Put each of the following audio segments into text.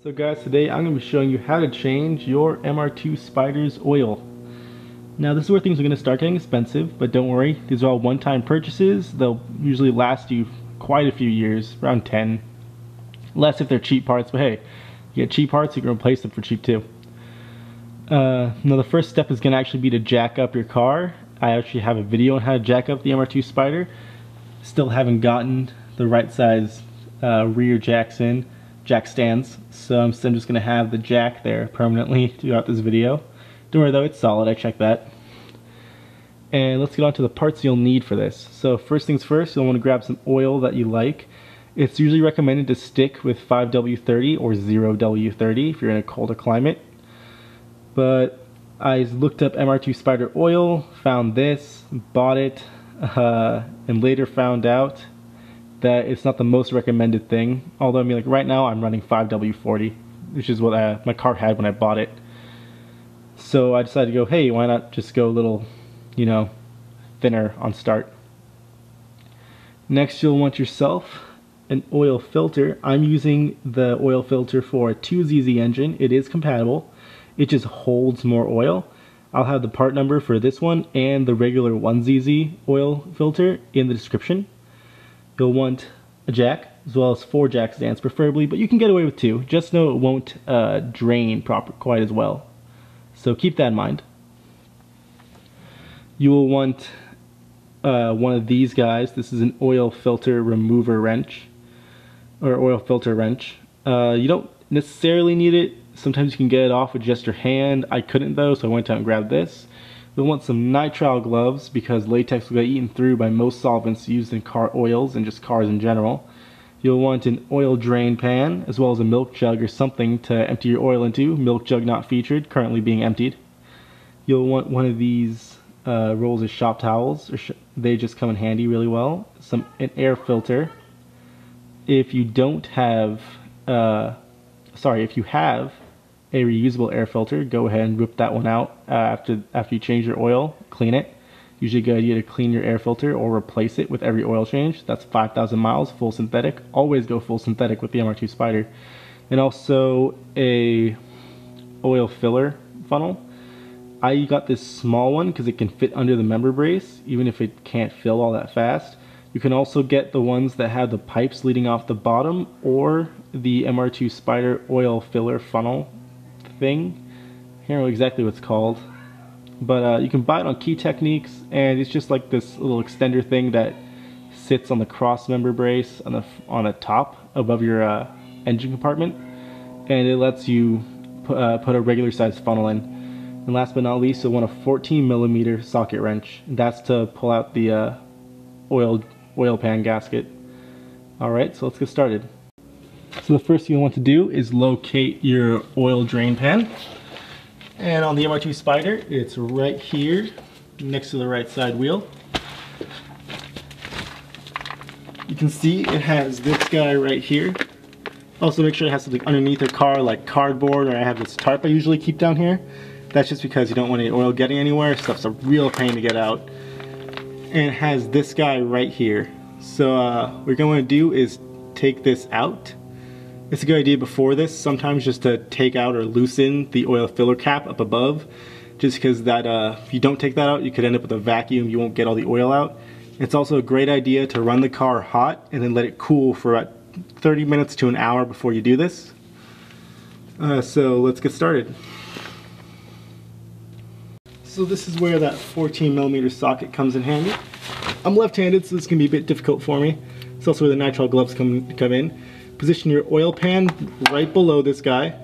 So guys, today I'm going to be showing you how to change your MR2 Spyder's oil. Now this is where things are going to start getting expensive, but don't worry, these are all one-time purchases. They'll usually last you quite a few years, around 10. Less if they're cheap parts, but hey, you get cheap parts, you can replace them for cheap too. Now the first step is going to actually be to jack up your car. I actually have a video on how to jack up the MR2 Spyder. Still haven't gotten the right size rear jack stands, so I'm just going to have the jack there permanently throughout this video. Don't worry though, it's solid, I checked that. And let's get on to the parts you'll need for this. So first things first, you'll want to grab some oil that you like. It's usually recommended to stick with 5W30 or 0W30 if you're in a colder climate. But I looked up MR2 Spyder oil, found this, bought it, and later found out that it's not the most recommended thing. Although I mean, like right now I'm running 5W40, which is what my car had when I bought it. So I decided to go, hey, why not just go a little, thinner on start. Next, you'll want yourself an oil filter. I'm using the oil filter for a 2ZZ engine. It is compatible. It just holds more oil. I'll have the part number for this one and the regular 1ZZ oil filter in the description. You'll want a jack, as well as 4 jack stands preferably, but you can get away with 2. Just know it won't drain quite as well. So keep that in mind. You will want one of these guys. This is an oil filter remover wrench, or oil filter wrench. You don't necessarily need it. Sometimes you can get it off with just your hand. I couldn't though, so I went out and grabbed this. You'll want some nitrile gloves because latex will get eaten through by most solvents used in car oils and just cars in general. You'll want an oil drain pan as well as a milk jug or something to empty your oil into. Milk jug not featured, currently being emptied. You'll want one of these rolls of shop towels. They just come in handy really well. An air filter. If you don't have, if you have a reusable air filter, go ahead and rip that one out after you change your oil, clean it. Usually a good idea to clean your air filter or replace it with every oil change. That's 5,000 miles, full synthetic. Always go full synthetic with the MR2 Spyder. And also a oil filler funnel. I got this small one because it can fit under the member brace, even if it can't fill all that fast. You can also get the ones that have the pipes leading off the bottom, or the MR2 Spyder oil filler funnel thing. I can't know exactly what it's called, but you can buy it on Key Techniques, and it's just like this little extender thing that sits on the cross member brace on the top above your engine compartment, and it lets you put a regular sized funnel in. And last but not least, you'll want a 14mm socket wrench. That's to pull out the oil pan gasket. Alright, so let's get started. So the first thing you want to do is locate your oil drain pan. And on the MR2 Spyder, it's right here next to the right side wheel. You can see it has this guy right here. Also make sure it has something underneath your car like cardboard, or I have this tarp I usually keep down here. That's just because you don't want any oil getting anywhere. Stuff's a real pain to get out. And it has this guy right here. So what you're going to do is take this out. It's a good idea before this sometimes just to take out or loosen the oil filler cap up above, just because that if you don't take that out, you could end up with a vacuum. You won't get all the oil out. It's also a great idea to run the car hot and then let it cool for about 30 minutes to an hour before you do this. So let's get started. So this is where that 14mm socket comes in handy. I'm left-handed, so this can be a bit difficult for me. It's also where the nitrile gloves come in. Position your oil pan right below this guy.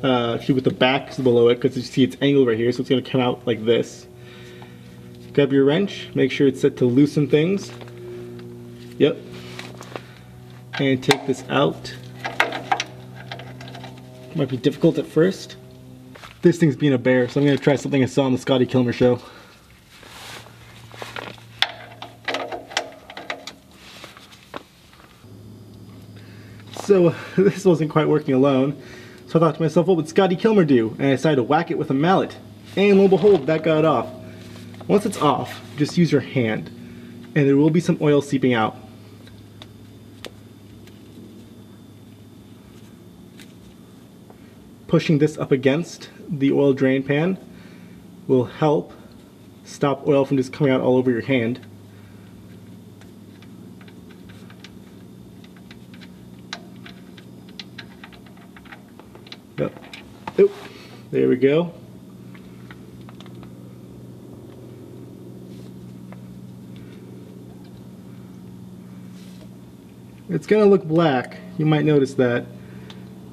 Actually with the back below it, because you see it's angled right here, so it's going to come out like this. Grab your wrench, make sure it's set to loosen things. Yep. And take this out. Might be difficult at first. This thing's being a bear, so I'm going to try something I saw on the Scotty Kilmer show. So this wasn't quite working alone, so I thought to myself, what would Scotty Kilmer do? And I decided to whack it with a mallet. And lo and behold, that got it off. Once it's off, just use your hand, and there will be some oil seeping out. pushing this up against the oil drain pan will help stop oil from just coming out all over your hand. Yep. Oop. There we go. It's gonna look black. You might notice that.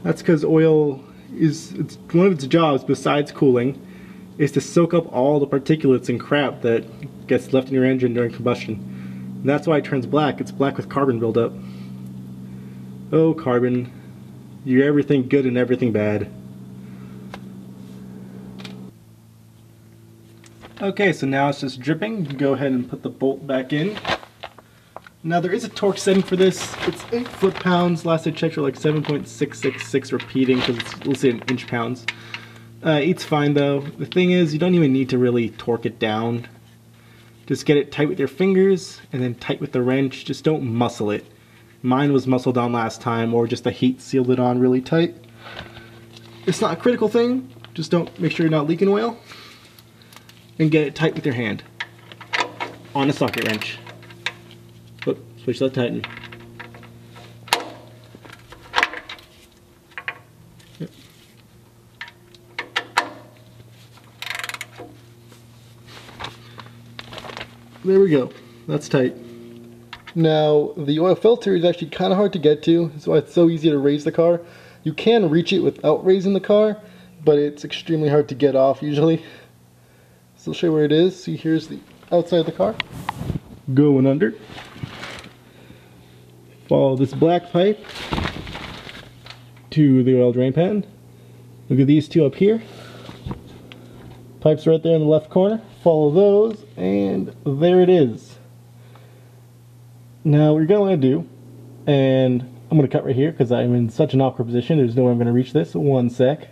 That's because oil it's one of its jobs besides cooling is to soak up all the particulates and crap that gets left in your engine during combustion. And that's why it turns black. It's black with carbon buildup. Oh, carbon. You're everything good and everything bad. Okay, so now it's just dripping. You can go ahead and put the bolt back in. Now there is a torque setting for this. It's 8 foot-pounds. Last I checked, like 7.666 repeating because it's, let's say, in inch-pounds. 8's fine though. The thing is, you don't even need to really torque it down. Just get it tight with your fingers and then tight with the wrench. Just don't muscle it. Mine was muscled on last time, or just the heat sealed it on really tight. It's not a critical thing. Just don't make sure you're not leaking oil. And get it tight with your hand on a socket wrench. Whoop, switch that tighten. Yep. There we go. That's tight. Now, the oil filter is actually kind of hard to get to. That's why it's so easy to raise the car. You can reach it without raising the car, but it's extremely hard to get off usually. So I'll show you where it is. See, here's the outside of the car. Going under. Follow this black pipe to the oil drain pan. Look at these two up here. Pipes right there in the left corner. Follow those, and there it is. Now what you're going to do, and I'm going to cut right here because I'm in such an awkward position, there's no way I'm going to reach this. One sec.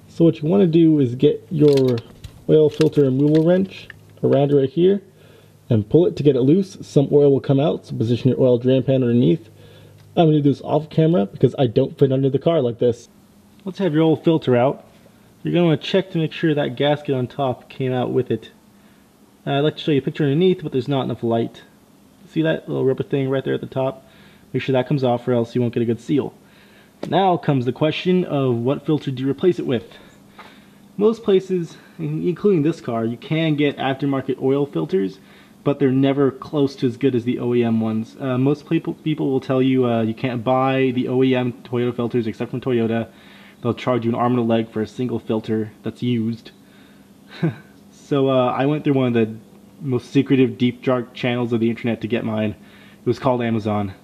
So what you want to do is get your oil filter removal wrench around it right here and pull it to get it loose. Some oil will come out, so position your oil drain pan underneath. I'm going to do this off camera because I don't fit under the car like this. Let's have your old filter out. You're going to want to check to make sure that gasket on top came out with it. I'd like to show you a picture underneath, but there's not enough light. See that little rubber thing right there at the top? Make sure that comes off or else you won't get a good seal. Now comes the question of what filter do you replace it with? Most places, including this car, you can get aftermarket oil filters, but they're never close to as good as the OEM ones. Most people will tell you you can't buy the OEM Toyota filters except from Toyota. They'll charge you an arm and a leg for a single filter that's used. So I went through one of the most secretive, deep, dark channels of the internet to get mine. It was called Amazon.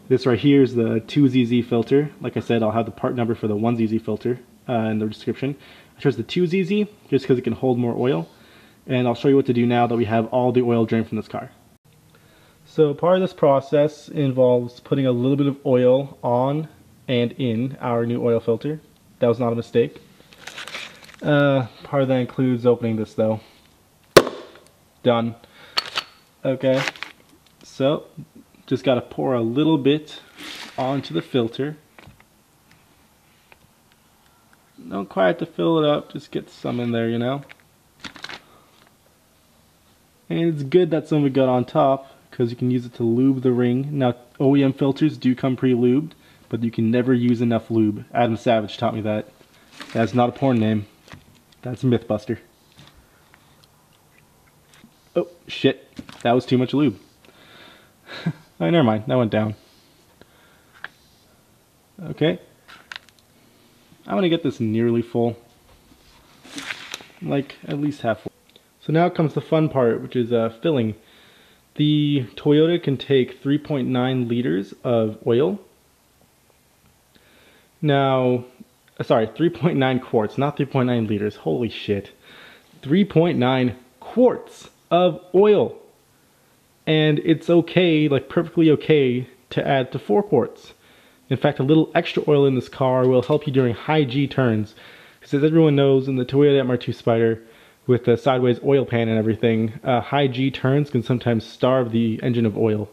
This right here is the 2ZZ filter. Like I said, I'll have the part number for the 1ZZ filter in the description. I chose the 2ZZ just because it can hold more oil. And I'll show you what to do now that we have all the oil drained from this car. So part of this process involves putting a little bit of oil on and in our new oil filter. That was not a mistake. Part of that includes opening this though. Done. Okay, so just got to pour a little bit onto the filter. Don't quite have to fill it up, just get some in there, you know. And it's good that some of it got on top because you can use it to lube the ring. Now OEM filters do come pre-lubed, but you can never use enough lube. Adam Savage taught me that. That's not a porn name. That's a Mythbuster. Oh, shit. That was too much lube. Oh, never mind. That went down. Okay. I'm going to get this nearly full. Like, at least half full. So now comes the fun part, which is filling. The Toyota can take 3.9 liters of oil. Now, sorry, 3.9 quarts, not 3.9 liters. Holy shit. 3.9 quarts of oil. And it's okay, like perfectly okay, to add to 4 quarts. In fact, a little extra oil in this car will help you during high G turns. Because as everyone knows, in the Toyota MR2 Spyder, with the sideways oil pan and everything, high G turns can sometimes starve the engine of oil.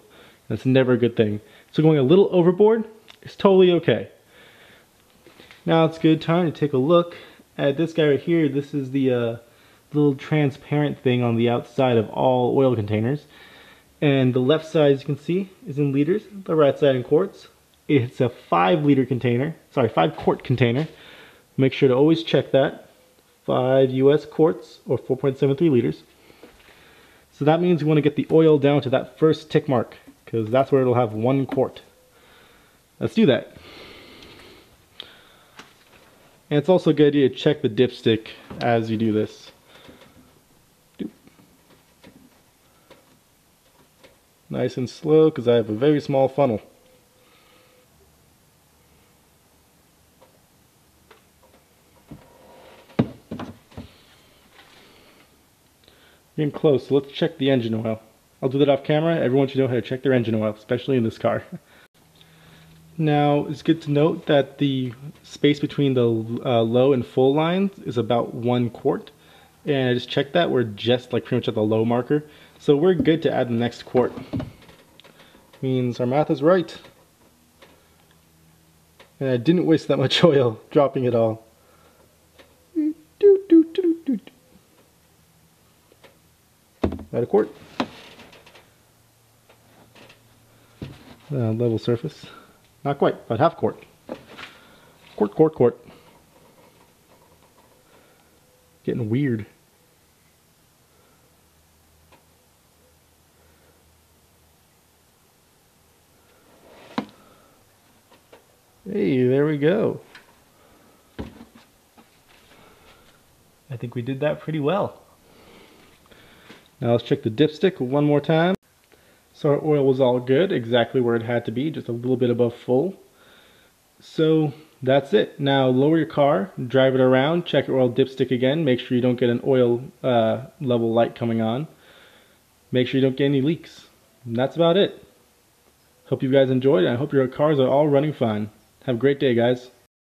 That's never a good thing. So going a little overboard is totally okay. Now it's a good time to take a look at this guy right here. This is the little transparent thing on the outside of all oil containers. And the left side, as you can see, is in liters, the right side in quarts. It's a 5-liter container, sorry, 5-quart container. Make sure to always check that. 5 US quarts, or 4.73 liters. So that means we want to get the oil down to that first tick mark, because that's where it'll have 1 quart. Let's do that. And it's also a good idea to check the dipstick as you do this. Nice and slow, because I have a very small funnel. Getting close, so let's check the engine oil. I'll do that off camera. Everyone should know how to check their engine oil, especially in this car. Now, it's good to note that the space between the low and full lines is about 1 quart. And I just checked that. We're just like pretty much at the low marker. So we're good to add the next quart. Means our math is right. And I didn't waste that much oil dropping it all. About a quart. Level surface. Not quite, but half quart. Quart. Getting weird. Hey, there we go. I think we did that pretty well. Now let's check the dipstick one more time. So our oil was all good, exactly where it had to be, just a little bit above full. So that's it. Now lower your car, drive it around, check your oil dipstick again, make sure you don't get an oil level light coming on. Make sure you don't get any leaks. And that's about it. Hope you guys enjoyed, and I hope your cars are all running fine. Have a great day, guys.